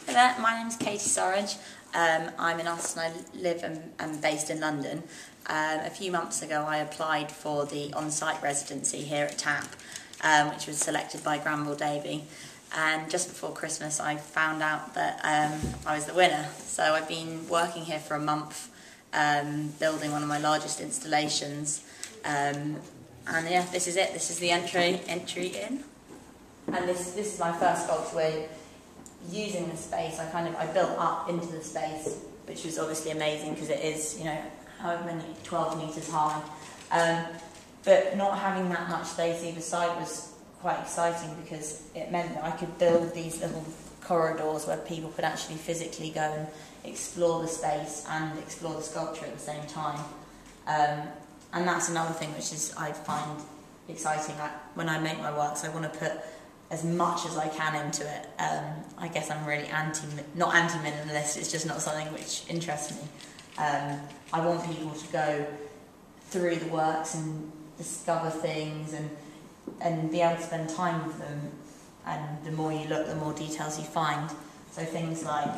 Hey there, my name is Katie Surridge. I'm an artist and I live and am based in London. A few months ago I applied for the Onsite residency here at TAP, which was selected by Granville Davey. And just before Christmas I found out that I was the winner. So I've been working here for a month, building one of my largest installations. And yeah, this is it. This is the entry in. And this is my first sculpture where, using the space, I built up into the space, which was obviously amazing because it is, you know, however many, 12 metres high. But not having that much space either side was quite exciting because it meant that I could build these little corridors where people could actually physically go and explore the space and explore the sculpture at the same time. And that's another thing which is I find exciting. When I make my works, I want to put as much as I can into it. I guess I'm really not anti-minimalist, it's just not something which interests me. I want people to go through the works and discover things and be able to spend time with them, and the more you look, the more details you find. So things like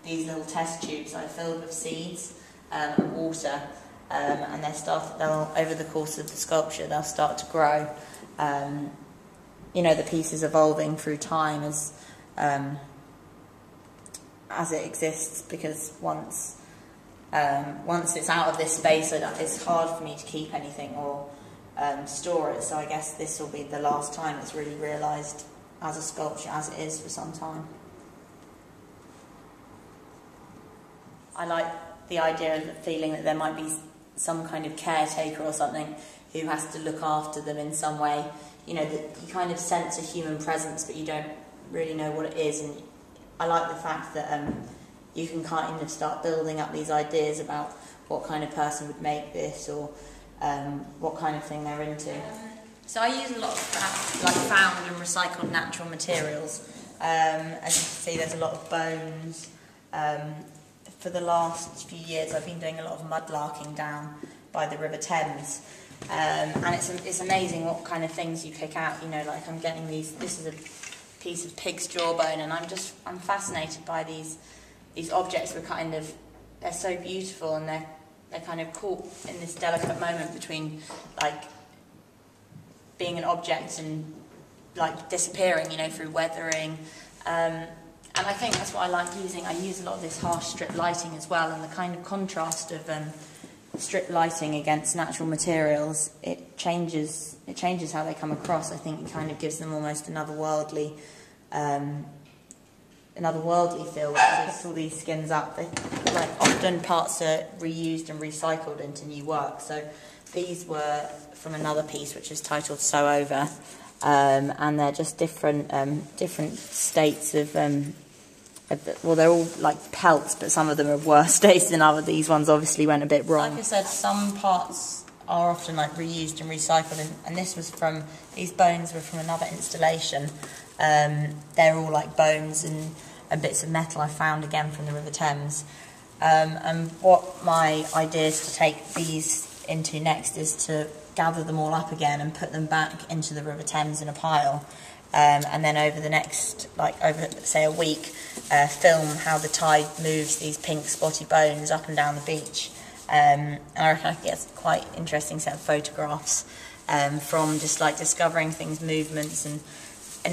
these little test tubes I filled with seeds and water, and they'll over the course of the sculpture they'll start to grow. You know, the piece is evolving through time as it exists, because once it's out of this space, it's hard for me to keep anything or store it. So I guess this will be the last time it's really realised as a sculpture, as it is for some time. I like the idea of the feeling that there might be some kind of caretaker or something who has to look after them in some way. You know, that you kind of sense a human presence, but you don't really know what it is. And I like the fact that you can kind of start building up these ideas about what kind of person would make this, or what kind of thing they're into. So I use a lot of found and recycled natural materials. As you can see, there's a lot of bones. For the last few years, I've been doing a lot of mudlarking down by the River Thames. And it's amazing what kind of things you pick out. You know, like I'm getting these. This is a piece of pig's jawbone, and I'm fascinated by these objects. They're so beautiful, and they're kind of caught in this delicate moment between like being an object and like disappearing. You know, through weathering. And I think that's what I like using. I use a lot of this harsh strip lighting as well, and the kind of contrast of strip lighting against natural materials, it changes how they come across. I think it kind of gives them almost another worldly feel. Which all these skins up, often parts are reused and recycled into new work. So these were from another piece which is titled "So Over," and they're just different states of well, they're all like pelts, but some of them are worse states than others. These ones obviously went a bit wrong. Like I said, some parts are often like reused and recycled, and this was these bones were from another installation. They're all like bones and bits of metal I found again from the River Thames. And what my idea is to take these into next is to gather them all up again and put them back into the River Thames in a pile. And then over the next, over say a week, film how the tide moves these pink spotty bones up and down the beach. And I reckon I could get a quite interesting set of photographs from just like discovering things, movements, and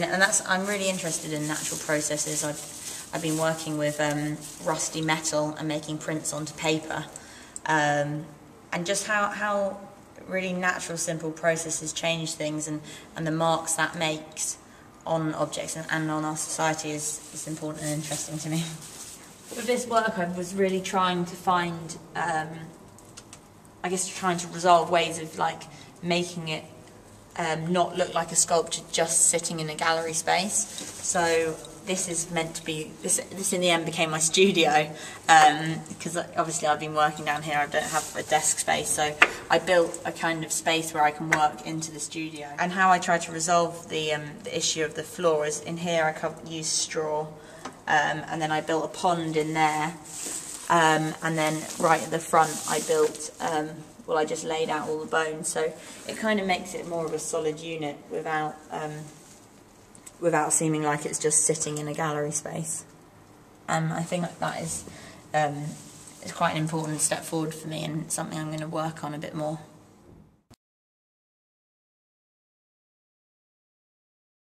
that's, I'm really interested in natural processes. I've been working with rusty metal and making prints onto paper, and just how really natural, simple processes change things, and the marks that makes on objects and on our society is important and interesting to me. With this work, I was really trying to find, trying to resolve ways of like making it not look like a sculpture just sitting in a gallery space. So this is meant to be, this in the end became my studio, because obviously I've been working down here, I don't have a desk space, so I built a kind of space where I can work into the studio. And how I try to resolve the issue of the floor is, in here I used straw, and then I built a pond in there, and then right at the front I built, I just laid out all the bones, so it kind of makes it more of a solid unit without seeming like it's just sitting in a gallery space. I think that is quite an important step forward for me and something I'm going to work on a bit more.